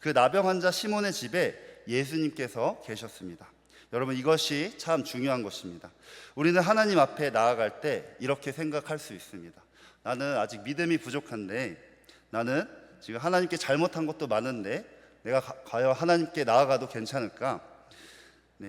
그 나병 환자 시몬의 집에 예수님께서 계셨습니다. 여러분, 이것이 참 중요한 것입니다. 우리는 하나님 앞에 나아갈 때 이렇게 생각할 수 있습니다. 나는 아직 믿음이 부족한데, 나는 지금 하나님께 잘못한 것도 많은데 내가 과연 하나님께 나아가도 괜찮을까?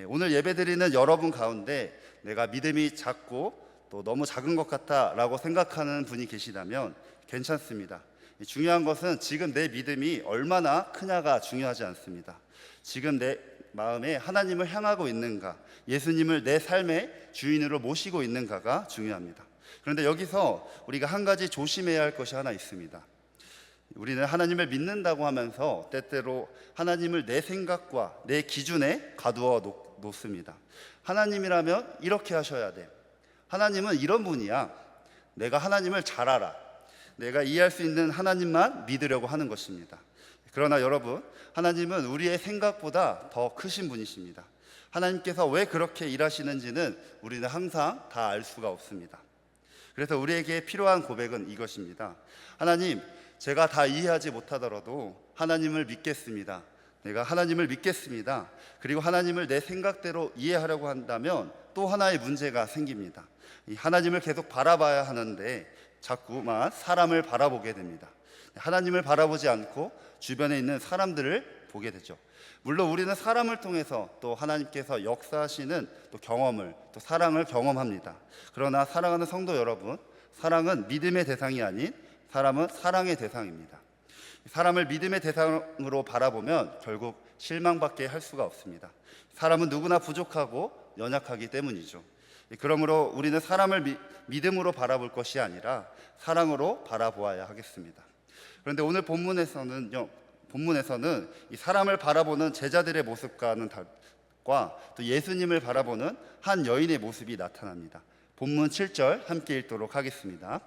오늘 예배드리는 여러분 가운데 내가 믿음이 작고 또 너무 작은 것 같다 라고 생각하는 분이 계시다면 괜찮습니다. 중요한 것은 지금 내 믿음이 얼마나 크냐가 중요하지 않습니다. 지금 내 마음에 하나님을 향하고 있는가, 예수님을 내 삶의 주인으로 모시고 있는가가 중요합니다. 그런데 여기서 우리가 한 가지 조심해야 할 것이 하나 있습니다. 우리는 하나님을 믿는다고 하면서 때때로 하나님을 내 생각과 내 기준에 가두어 놓습니다. 하나님이라면 이렇게 하셔야 돼. 하나님은 이런 분이야. 내가 하나님을 잘 알아. 내가 이해할 수 있는 하나님만 믿으려고 하는 것입니다. 그러나 여러분, 하나님은 우리의 생각보다 더 크신 분이십니다. 하나님께서 왜 그렇게 일하시는지는 우리는 항상 다 알 수가 없습니다. 그래서 우리에게 필요한 고백은 이것입니다. 하나님, 제가 다 이해하지 못하더라도 하나님을 믿겠습니다. 내가 하나님을 믿겠습니다. 그리고 하나님을 내 생각대로 이해하려고 한다면 또 하나의 문제가 생깁니다. 이 하나님을 계속 바라봐야 하는데 자꾸만 사람을 바라보게 됩니다. 하나님을 바라보지 않고 주변에 있는 사람들을 보게 되죠. 물론 우리는 사람을 통해서 또 하나님께서 역사하시는 또 경험을, 또 사랑을 경험합니다. 그러나 사랑하는 성도 여러분, 사랑은 믿음의 대상이 아닌 사람은 사랑의 대상입니다. 사람을 믿음의 대상으로 바라보면 결국 실망밖에 할 수가 없습니다. 사람은 누구나 부족하고 연약하기 때문이죠. 그러므로 우리는 사람을 믿음으로 바라볼 것이 아니라 사랑으로 바라보아야 하겠습니다. 그런데 오늘 본문에서는 이 사람을 바라보는 제자들의 모습과는 달과 또 예수님을 바라보는 한 여인의 모습이 나타납니다. 본문 7절 함께 읽도록 하겠습니다.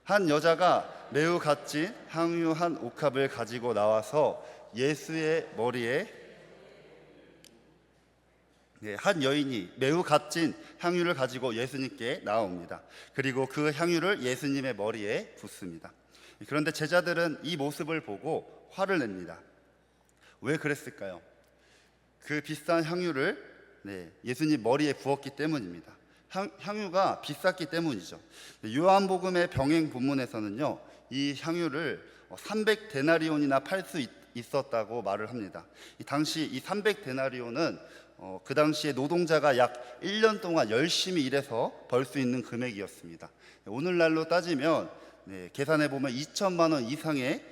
한 여자가 매우 값진 향유 한 옥합을 가지고 나와서 예수의 머리에, 한 여인이 매우 값진 향유를 가지고 예수님께 나옵니다. 그리고 그 향유를 예수님의 머리에 붓습니다. 그런데 제자들은 이 모습을 보고 화를 냅니다. 왜 그랬을까요? 그 비싼 향유를 예수님 머리에 부었기 때문입니다. 향유가 비쌌기 때문이죠. 요한복음의 병행 본문에서는요, 이 향유를 300데나리온이나 팔 수 있었다고 말을 합니다. 당시 이 300데나리온은 그 당시에 노동자가 약 1년 동안 열심히 일해서 벌 수 있는 금액이었습니다. 오늘날로 따지면 계산해 보면 2천만 원 이상의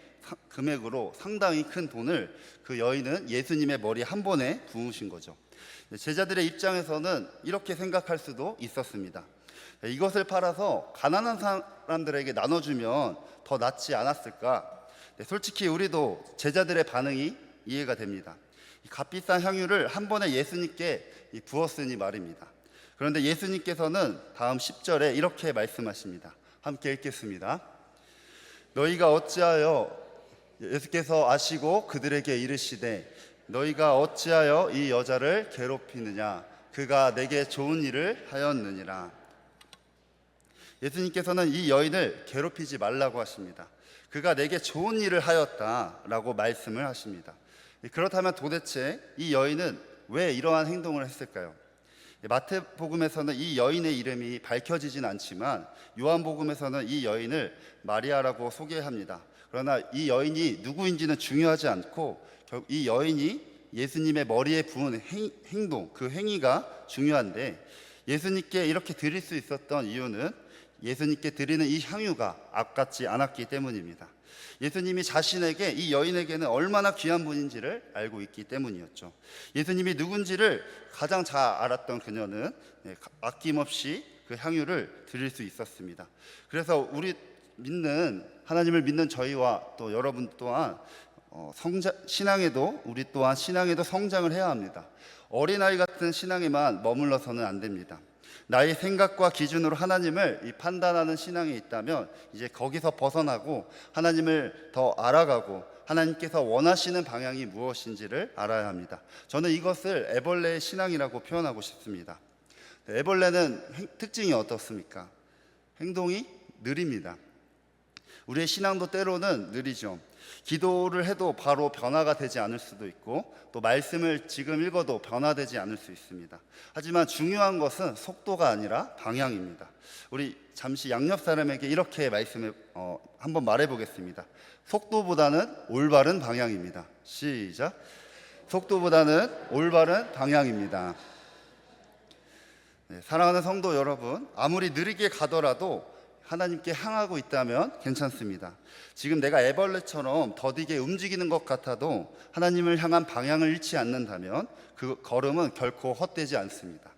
금액으로 상당히 큰 돈을 그 여인은 예수님의 머리 한 번에 부으신 거죠. 제자들의 입장에서는 이렇게 생각할 수도 있었습니다. 이것을 팔아서 가난한 사람들에게 나눠주면 더 낫지 않았을까? 솔직히 우리도 제자들의 반응이 이해가 됩니다. 이 값비싼 향유를 한 번에 예수님께 부었으니 말입니다. 그런데 예수님께서는 다음 10절에 이렇게 말씀하십니다. 함께 읽겠습니다. 너희가 어찌하여, 예수께서 아시고 그들에게 이르시되, 너희가 어찌하여 이 여자를 괴롭히느냐? 그가 내게 좋은 일을 하였느니라. 예수님께서는 이 여인을 괴롭히지 말라고 하십니다. 그가 내게 좋은 일을 하였다라고 말씀을 하십니다. 그렇다면 도대체 이 여인은 왜 이러한 행동을 했을까요? 마태복음에서는 이 여인의 이름이 밝혀지진 않지만 요한복음에서는 이 여인을 마리아라고 소개합니다. 그러나 이 여인이 누구인지는 중요하지 않고 이 여인이 예수님의 머리에 부은 행동, 그 행위가 중요한데, 예수님께 이렇게 드릴 수 있었던 이유는 예수님께 드리는 이 향유가 아깝지 않았기 때문입니다. 예수님이 자신에게, 이 여인에게는 얼마나 귀한 분인지를 알고 있기 때문이었죠. 예수님이 누군지를 가장 잘 알았던 그녀는 아낌없이 그 향유를 드릴 수 있었습니다. 그래서 하나님을 믿는 저희와 또 여러분 또한 우리 또한 신앙에도 성장을 해야 합니다. 어린아이 같은 신앙에만 머물러서는 안 됩니다. 나의 생각과 기준으로 하나님을 판단하는 신앙이 있다면 이제 거기서 벗어나고 하나님을 더 알아가고 하나님께서 원하시는 방향이 무엇인지를 알아야 합니다. 저는 이것을 애벌레의 신앙이라고 표현하고 싶습니다. 애벌레는 특징이 어떻습니까? 행동이 느립니다. 우리의 신앙도 때로는 느리죠. 기도를 해도 바로 변화가 되지 않을 수도 있고, 또 말씀을 지금 읽어도 변화되지 않을 수 있습니다. 하지만 중요한 것은 속도가 아니라 방향입니다. 우리 잠시 양옆 사람에게 이렇게 말씀을 한번 말해 보겠습니다. 속도보다는 올바른 방향입니다. 시작. 속도보다는 올바른 방향입니다. 네, 사랑하는 성도 여러분, 아무리 느리게 가더라도 하나님께 향하고 있다면 괜찮습니다. 지금 내가 애벌레처럼 더디게 움직이는 것 같아도 하나님을 향한 방향을 잃지 않는다면 그 걸음은 결코 헛되지 않습니다.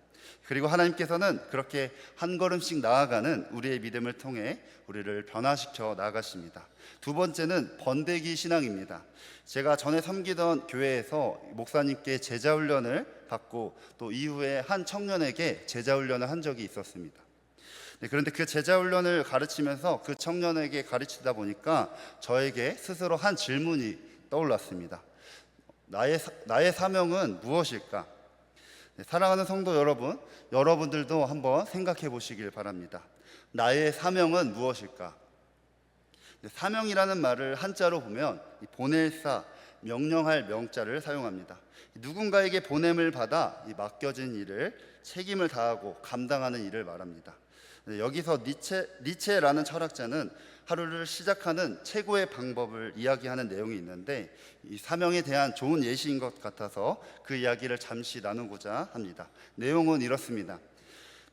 그리고 하나님께서는 그렇게 한 걸음씩 나아가는 우리의 믿음을 통해 우리를 변화시켜 나가십니다. 두 번째는 번데기 신앙입니다. 제가 전에 섬기던 교회에서 목사님께 제자훈련을 받고 또 이후에 한 청년에게 제자훈련을 한 적이 있었습니다. 네, 그런데 그 제자훈련을 가르치면서 그 청년에게 가르치다 보니까 저에게 스스로 한 질문이 떠올랐습니다. 나의 사명은 무엇일까? 네, 사랑하는 성도 여러분, 여러분들도 한번 생각해 보시길 바랍니다. 나의 사명은 무엇일까? 네, 사명이라는 말을 한자로 보면 보낼사, 명령할 명자를 사용합니다. 누군가에게 보냄을 받아 맡겨진 일을 책임을 다하고 감당하는 일을 말합니다. 여기서 니체라는 철학자는 하루를 시작하는 최고의 방법을 이야기하는 내용이 있는데, 이 사명에 대한 좋은 예시인 것 같아서 그 이야기를 잠시 나누고자 합니다. 내용은 이렇습니다.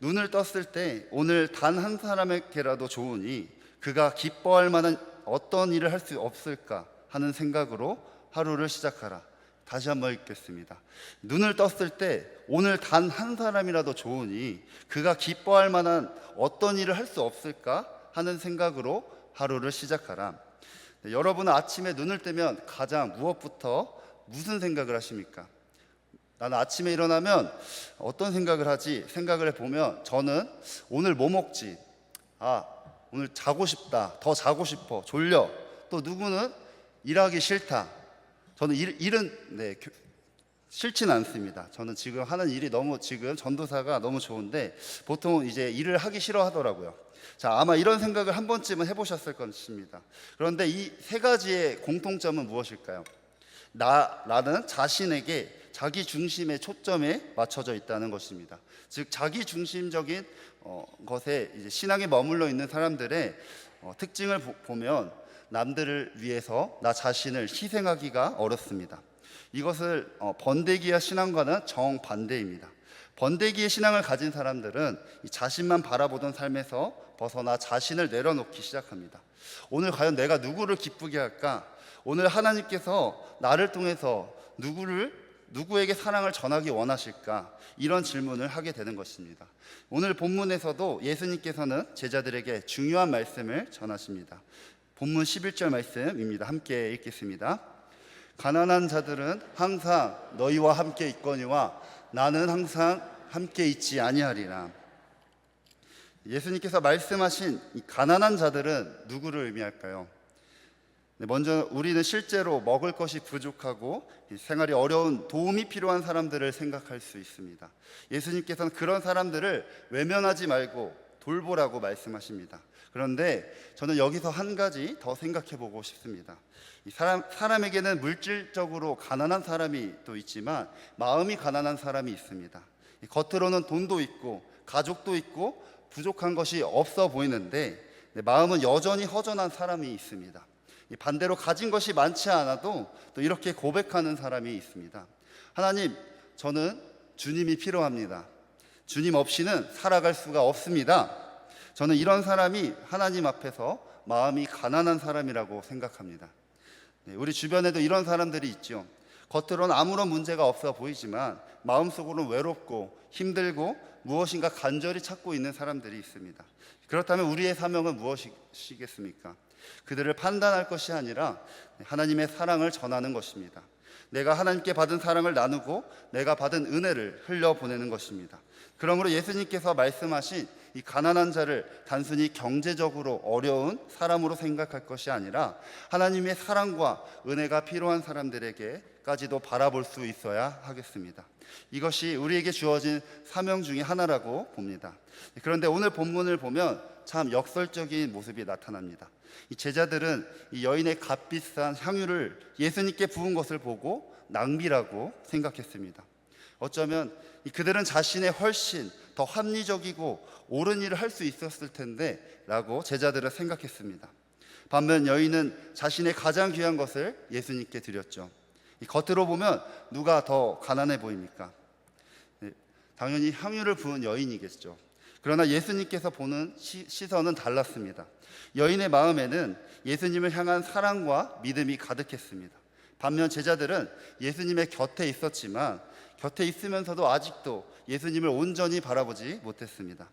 눈을 떴을 때 오늘 단 한 사람에게라도 좋으니 그가 기뻐할 만한 어떤 일을 할 수 없을까 하는 생각으로 하루를 시작하라. 다시 한번 읽겠습니다. 눈을 떴을 때 오늘 단 한 사람이라도 좋으니 그가 기뻐할 만한 어떤 일을 할 수 없을까 하는 생각으로 하루를 시작하라. 네, 여러분은 아침에 눈을 뜨면 가장 무엇부터 무슨 생각을 하십니까? 나는 아침에 일어나면 어떤 생각을 하지? 생각을 해보면 저는 오늘 뭐 먹지? 오늘 자고 싶다. 더 자고 싶어. 졸려. 또 누구는 일하기 싫다. 저는 일은 싫지는 않습니다. 저는 지금 하는 일이 지금 전도사가 너무 좋은데 보통 이제 일을 하기 싫어하더라고요. 자, 아마 이런 생각을 한 번쯤은 해보셨을 것입니다. 그런데 이 세 가지의 공통점은 무엇일까요? 나는 자신에게 자기 중심의 초점에 맞춰져 있다는 것입니다. 즉 자기 중심적인 것에 이제 신앙에 머물러 있는 사람들의 특징을 보면 남들을 위해서 나 자신을 희생하기가 어렵습니다. 이것을 번데기와 신앙과는 정반대입니다. 번데기의 신앙을 가진 사람들은 자신만 바라보던 삶에서 벗어나 자신을 내려놓기 시작합니다. 오늘 과연 내가 누구를 기쁘게 할까? 오늘 하나님께서 나를 통해서 누구에게 사랑을 전하기 원하실까? 이런 질문을 하게 되는 것입니다. 오늘 본문에서도 예수님께서는 제자들에게 중요한 말씀을 전하십니다. 본문 11절 말씀입니다. 함께 읽겠습니다. 가난한 자들은 항상 너희와 함께 있거니와 나는 항상 함께 있지 아니하리라. 예수님께서 말씀하신 이 가난한 자들은 누구를 의미할까요? 먼저 우리는 실제로 먹을 것이 부족하고 생활이 어려운 도움이 필요한 사람들을 생각할 수 있습니다. 예수님께서는 그런 사람들을 외면하지 말고 돌보라고 말씀하십니다. 그런데 저는 여기서 한 가지 더 생각해 보고 싶습니다. 사람에게는 물질적으로 가난한 사람이 또 있지만 마음이 가난한 사람이 있습니다. 겉으로는 돈도 있고 가족도 있고 부족한 것이 없어 보이는데 마음은 여전히 허전한 사람이 있습니다. 반대로 가진 것이 많지 않아도 또 이렇게 고백하는 사람이 있습니다. 하나님, 저는 주님이 필요합니다. 주님 없이는 살아갈 수가 없습니다. 저는 이런 사람이 하나님 앞에서 마음이 가난한 사람이라고 생각합니다. 우리 주변에도 이런 사람들이 있죠. 겉으로는 아무런 문제가 없어 보이지만 마음속으로는 외롭고 힘들고 무엇인가 간절히 찾고 있는 사람들이 있습니다. 그렇다면 우리의 사명은 무엇이겠습니까? 그들을 판단할 것이 아니라 하나님의 사랑을 전하는 것입니다. 내가 하나님께 받은 사랑을 나누고 내가 받은 은혜를 흘려보내는 것입니다. 그러므로 예수님께서 말씀하신 이 가난한 자를 단순히 경제적으로 어려운 사람으로 생각할 것이 아니라 하나님의 사랑과 은혜가 필요한 사람들에게까지도 바라볼 수 있어야 하겠습니다. 이것이 우리에게 주어진 사명 중에 하나라고 봅니다. 그런데 오늘 본문을 보면 참 역설적인 모습이 나타납니다. 이 제자들은 이 여인의 값비싼 향유를 예수님께 부은 것을 보고 낭비라고 생각했습니다. 어쩌면 그들은 자신의 훨씬 더 합리적이고 옳은 일을 할 수 있었을 텐데 라고 제자들은 생각했습니다. 반면 여인은 자신의 가장 귀한 것을 예수님께 드렸죠. 겉으로 보면 누가 더 가난해 보입니까? 당연히 향유를 부은 여인이겠죠. 그러나 예수님께서 보는 시선은 달랐습니다. 여인의 마음에는 예수님을 향한 사랑과 믿음이 가득했습니다. 반면 제자들은 예수님의 곁에 있었지만 곁에 있으면서도 아직도 예수님을 온전히 바라보지 못했습니다.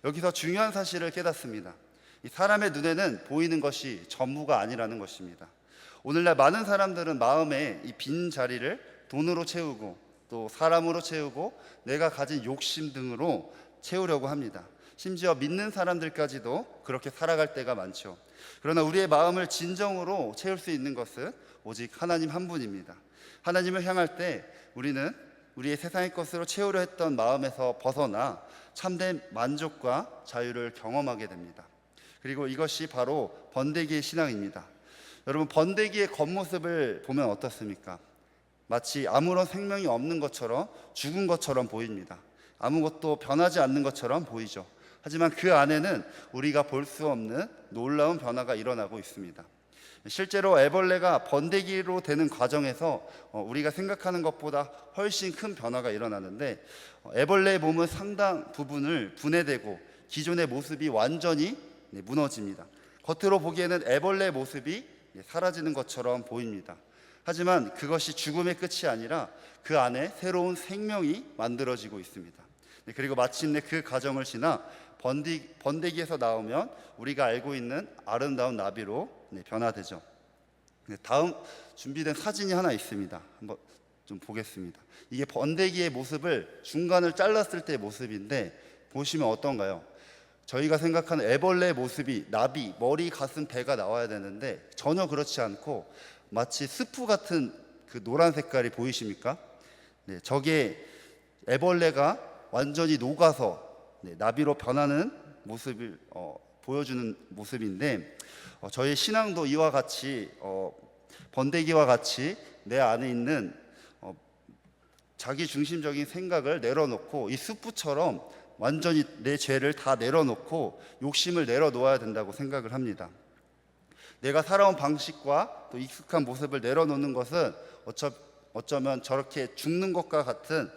여기서 중요한 사실을 깨닫습니다. 이 사람의 눈에는 보이는 것이 전부가 아니라는 것입니다. 오늘날 많은 사람들은 마음에 이 빈 자리를 돈으로 채우고 또 사람으로 채우고 내가 가진 욕심 등으로 채우려고 합니다. 심지어 믿는 사람들까지도 그렇게 살아갈 때가 많죠. 그러나 우리의 마음을 진정으로 채울 수 있는 것은 오직 하나님 한 분입니다. 하나님을 향할 때 우리는 우리의 세상의 것으로 채우려 했던 마음에서 벗어나 참된 만족과 자유를 경험하게 됩니다. 그리고 이것이 바로 번데기의 신앙입니다. 여러분, 번데기의 겉모습을 보면 어떻습니까? 마치 아무런 생명이 없는 것처럼 죽은 것처럼 보입니다. 아무것도 변하지 않는 것처럼 보이죠. 하지만 그 안에는 우리가 볼 수 없는 놀라운 변화가 일어나고 있습니다. 실제로 애벌레가 번데기로 되는 과정에서 우리가 생각하는 것보다 훨씬 큰 변화가 일어나는데, 애벌레의 몸은 상당 부분을 분해되고 기존의 모습이 완전히 무너집니다. 겉으로 보기에는 애벌레의 모습이 사라지는 것처럼 보입니다. 하지만 그것이 죽음의 끝이 아니라 그 안에 새로운 생명이 만들어지고 있습니다. 그리고 마침내 그 과정을 지나 번데기에서 나오면 우리가 알고 있는 아름다운 나비로 변화되죠. 다음 준비된 사진이 하나 있습니다. 한번 좀 보겠습니다. 이게 번데기의 모습을 중간을 잘랐을 때의 모습인데 보시면 어떤가요? 저희가 생각하는 애벌레의 모습이 나비, 머리, 가슴, 배가 나와야 되는데 전혀 그렇지 않고 마치 스프 같은 그 노란 색깔이 보이십니까? 저게 애벌레가 완전히 녹아서 나비로 변하는 모습을 보여주는 모습인데, 저희 신앙도 이와 같이 번데기와 같이 내 안에 있는 자기 중심적인 생각을 내려놓고 이 스프처럼 완전히 내 죄를 다 내려놓고 욕심을 내려놓아야 된다고 생각을 합니다. 내가 살아온 방식과 또 익숙한 모습을 내려놓는 것은 어쩌면 저렇게 죽는 것과 같은,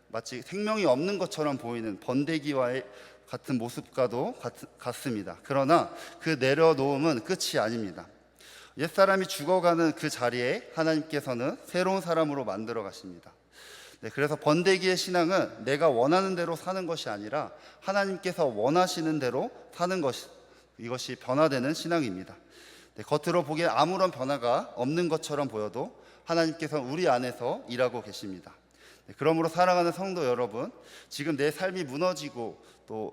마치 생명이 없는 것처럼 보이는 번데기와의 같은 모습과도 같습니다. 그러나 그 내려놓음은 끝이 아닙니다. 옛사람이 죽어가는 그 자리에 하나님께서는 새로운 사람으로 만들어 가십니다. 그래서 번데기의 신앙은 내가 원하는 대로 사는 것이 아니라 하나님께서 원하시는 대로 사는 것, 이것이 변화되는 신앙입니다. 겉으로 보기에 아무런 변화가 없는 것처럼 보여도 하나님께서 우리 안에서 일하고 계십니다. 그러므로 사랑하는 성도 여러분, 지금 내 삶이 무너지고 또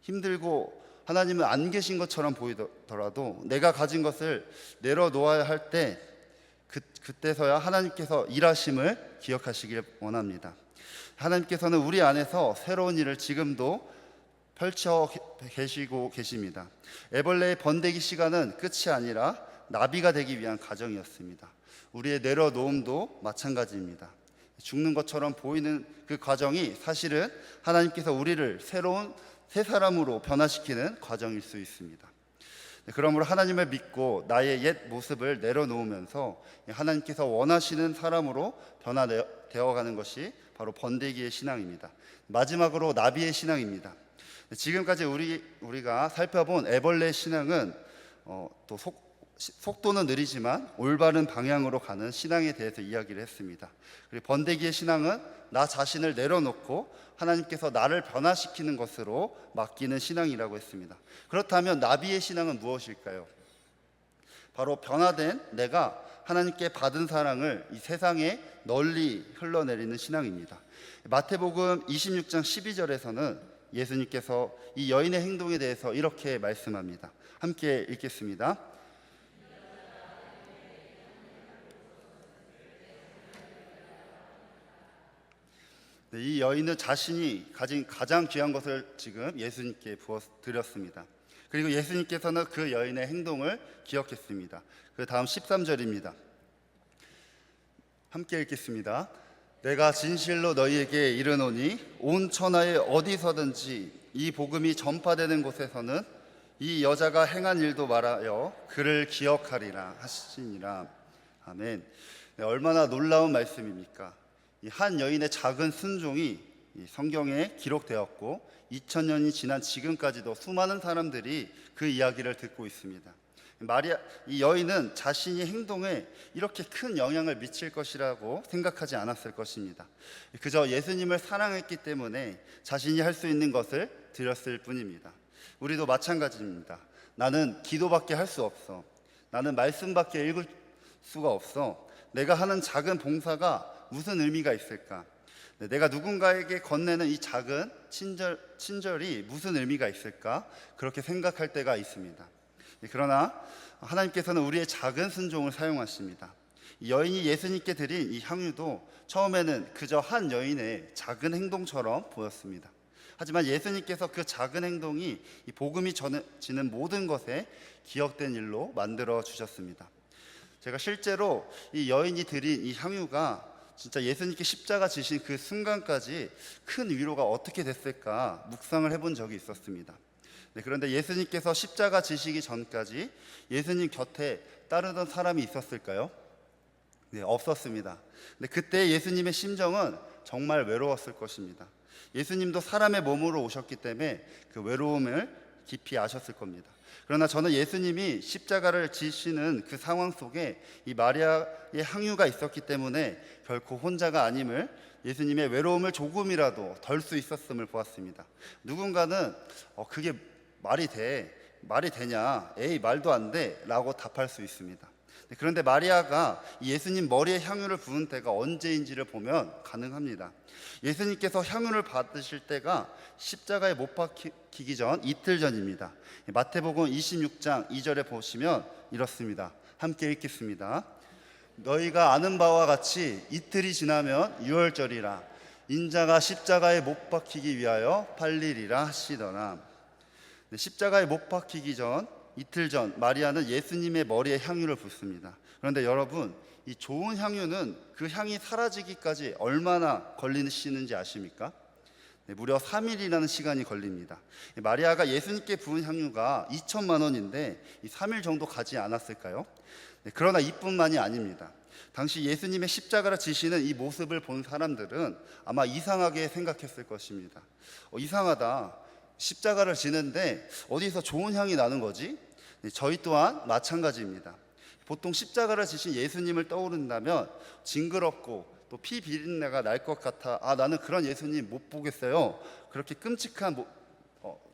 힘들고 하나님은 안 계신 것처럼 보이더라도 내가 가진 것을 내려놓아야 할 때 그때서야 하나님께서 일하심을 기억하시길 원합니다. 하나님께서는 우리 안에서 새로운 일을 지금도 펼쳐 계시고 계십니다. 애벌레의 번데기 시간은 끝이 아니라 나비가 되기 위한 과정이었습니다. 우리의 내려놓음도 마찬가지입니다. 죽는 것처럼 보이는 그 과정이 사실은 하나님께서 우리를 새로운 새 사람으로 변화시키는 과정일 수 있습니다. 그러므로 하나님을 믿고 나의 옛 모습을 내려놓으면서 하나님께서 원하시는 사람으로 변화되어가는 것이 바로 번데기의 신앙입니다. 마지막으로 나비의 신앙입니다. 지금까지 우리가 살펴본 애벌레의 신앙은 또 속도는 느리지만 올바른 방향으로 가는 신앙에 대해서 이야기를 했습니다. 그리고 번데기의 신앙은 나 자신을 내려놓고 하나님께서 나를 변화시키는 것으로 맡기는 신앙이라고 했습니다. 그렇다면 나비의 신앙은 무엇일까요? 바로 변화된 내가 하나님께 받은 사랑을 이 세상에 널리 흘러내리는 신앙입니다. 마태복음 26장 12절에서는 예수님께서 이 여인의 행동에 대해서 이렇게 말씀합니다. 함께 읽겠습니다. 이 여인은 자신이 가진 가장 귀한 것을 지금 예수님께 부어 드렸습니다. 그리고 예수님께서는 그 여인의 행동을 기억했습니다. 그 다음 13절입니다. 함께 읽겠습니다. 내가 진실로 너희에게 이르노니 온 천하에 어디서든지 이 복음이 전파되는 곳에서는 이 여자가 행한 일도 말하여 그를 기억하리라 하시니라. 아멘. 네, 얼마나 놀라운 말씀입니까? 이 한 여인의 작은 순종이 이 성경에 기록되었고 2000년이 지난 지금까지도 수많은 사람들이 그 이야기를 듣고 있습니다. 이 여인은 자신이 행동에 이렇게 큰 영향을 미칠 것이라고 생각하지 않았을 것입니다. 그저 예수님을 사랑했기 때문에 자신이 할 수 있는 것을 드렸을 뿐입니다. 우리도 마찬가지입니다. 나는 기도밖에 할 수 없어. 나는 말씀밖에 읽을 수가 없어. 내가 하는 작은 봉사가 무슨 의미가 있을까? 내가 누군가에게 건네는 이 작은 친절이 무슨 의미가 있을까? 그렇게 생각할 때가 있습니다. 그러나 하나님께서는 우리의 작은 순종을 사용하십니다. 이 여인이 예수님께 드린 이 향유도 처음에는 그저 한 여인의 작은 행동처럼 보였습니다. 하지만 예수님께서 그 작은 행동이 이 복음이 전해지는 모든 것에 기억된 일로 만들어 주셨습니다. 제가 실제로 이 여인이 드린 이 향유가 진짜 예수님께 십자가 지신 그 순간까지 큰 위로가 어떻게 됐을까 묵상을 해본 적이 있었습니다. 네, 그런데 예수님께서 십자가 지시기 전까지 예수님 곁에 따르던 사람이 있었을까요? 네, 없었습니다. 근데 그때 예수님의 심정은 정말 외로웠을 것입니다. 예수님도 사람의 몸으로 오셨기 때문에 그 외로움을 깊이 아셨을 겁니다. 그러나 저는 예수님이 십자가를 지시는 그 상황 속에 이 마리아의 향유가 있었기 때문에 결코 혼자가 아님을, 예수님의 외로움을 조금이라도 덜 수 있었음을 보았습니다. 누군가는 그게 말이 되냐? 에이, 말도 안 돼 라고 답할 수 있습니다. 그런데 마리아가 예수님 머리에 향유를 부은 때가 언제인지를 보면 가능합니다. 예수님께서 향유를 받으실 때가 십자가에 못 박히기 전 이틀 전입니다. 마태복음 26장 2절에 보시면 이렇습니다. 함께 읽겠습니다. 너희가 아는 바와 같이 이틀이 지나면 유월절이라 인자가 십자가에 못 박히기 위하여 팔리리라 하시더라. 십자가에 못 박히기 전 이틀 전 마리아는 예수님의 머리에 향유를 붓습니다. 그런데 여러분, 이 좋은 향유는 그 향이 사라지기까지 얼마나 걸리시는지 아십니까? 네, 무려 3일이라는 시간이 걸립니다. 마리아가 예수님께 부은 향유가 2천만 원인데 3일 정도 가지 않았을까요? 네, 그러나 이뿐만이 아닙니다. 당시 예수님의 십자가를 지시는 이 모습을 본 사람들은 아마 이상하게 생각했을 것입니다. 이상하다. 십자가를 지는데 어디서 좋은 향이 나는 거지? 저희 또한 마찬가지입니다. 보통 십자가를 지신 예수님을 떠오른다면 징그럽고 또 피 비린내가 날 것 같아, 나는 그런 예수님 못 보겠어요, 그렇게 끔찍한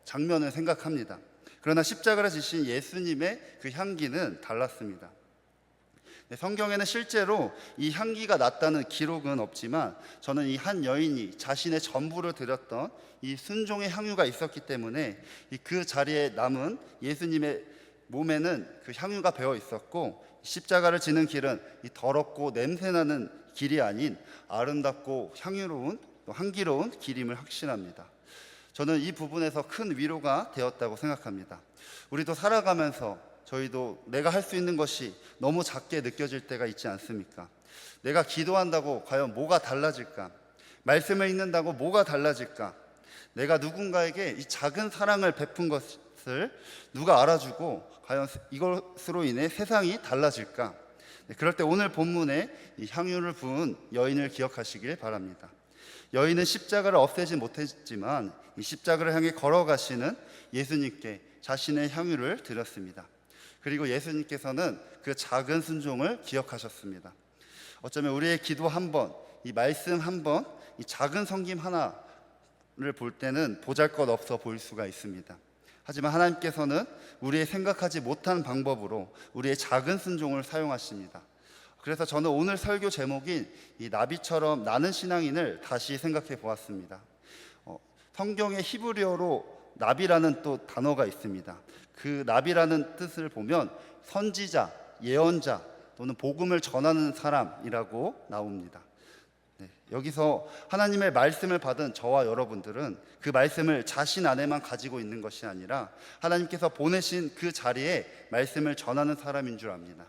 장면을 생각합니다. 그러나 십자가를 지신 예수님의 그 향기는 달랐습니다. 성경에는 실제로 이 향기가 났다는 기록은 없지만 저는 이 한 여인이 자신의 전부를 드렸던 이 순종의 향유가 있었기 때문에 그 자리에 남은 예수님의 몸에는 그 향유가 배어 있었고, 십자가를 지는 길은 이 더럽고 냄새나는 길이 아닌 아름답고 향유로운 또 향기로운 길임을 확신합니다. 저는 이 부분에서 큰 위로가 되었다고 생각합니다. 우리도 살아가면서 저희도 내가 할 수 있는 것이 너무 작게 느껴질 때가 있지 않습니까? 내가 기도한다고 과연 뭐가 달라질까? 말씀을 읽는다고 뭐가 달라질까? 내가 누군가에게 이 작은 사랑을 베푼 것을 누가 알아주고 과연 이것으로 인해 세상이 달라질까? 그럴 때 오늘 본문에 이 향유를 부은 여인을 기억하시길 바랍니다. 여인은 십자가를 없애지 못했지만 이 십자가를 향해 걸어가시는 예수님께 자신의 향유를 드렸습니다. 그리고 예수님께서는 그 작은 순종을 기억하셨습니다. 어쩌면 우리의 기도 한 번, 이 말씀 한 번, 이 작은 섬김 하나를 볼 때는 보잘것없어 보일 수가 있습니다. 하지만 하나님께서는 우리의 생각하지 못한 방법으로 우리의 작은 순종을 사용하십니다. 그래서 저는 오늘 설교 제목인 이 나비처럼 나는 신앙인을 다시 생각해 보았습니다. 성경의 히브리어로 나비라는 또 단어가 있습니다. 그 나비라는 뜻을 보면 선지자, 예언자 또는 복음을 전하는 사람이라고 나옵니다. 여기서 하나님의 말씀을 받은 저와 여러분들은 그 말씀을 자신 안에만 가지고 있는 것이 아니라 하나님께서 보내신 그 자리에 말씀을 전하는 사람인 줄 압니다.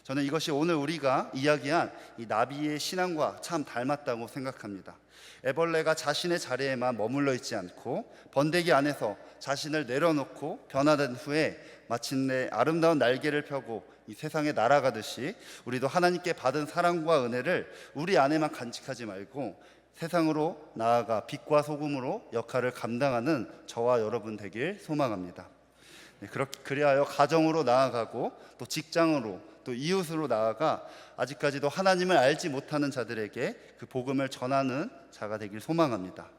저는 이것이 오늘 우리가 이야기한 이 나비의 신앙과 참 닮았다고 생각합니다. 애벌레가 자신의 자리에만 머물러 있지 않고 번데기 안에서 자신을 내려놓고 변화된 후에 마침내 아름다운 날개를 펴고 이 세상에 날아가듯이 우리도 하나님께 받은 사랑과 은혜를 우리 안에만 간직하지 말고 세상으로 나아가 빛과 소금으로 역할을 감당하는 저와 여러분 되길 소망합니다. 그리하여 가정으로 나아가고 또 직장으로 또 이웃으로 나아가 아직까지도 하나님을 알지 못하는 자들에게 그 복음을 전하는 자가 되길 소망합니다.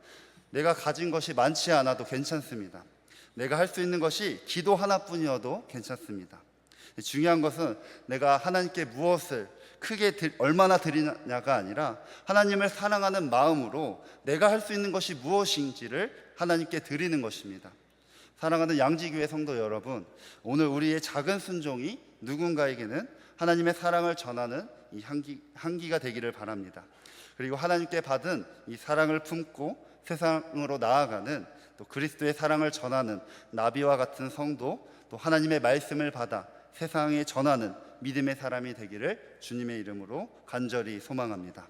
내가 가진 것이 많지 않아도 괜찮습니다. 내가 할 수 있는 것이 기도 하나뿐이어도 괜찮습니다. 중요한 것은 내가 하나님께 무엇을 크게 얼마나 드리냐가 아니라 하나님을 사랑하는 마음으로 내가 할 수 있는 것이 무엇인지를 하나님께 드리는 것입니다. 사랑하는 양지교회 성도 여러분, 오늘 우리의 작은 순종이 누군가에게는 하나님의 사랑을 전하는 이 향기가 되기를 바랍니다. 그리고 하나님께 받은 이 사랑을 품고 세상으로 나아가는 또 그리스도의 사랑을 전하는 나비와 같은 성도, 또 하나님의 말씀을 받아 세상에 전하는 믿음의 사람이 되기를 주님의 이름으로 간절히 소망합니다.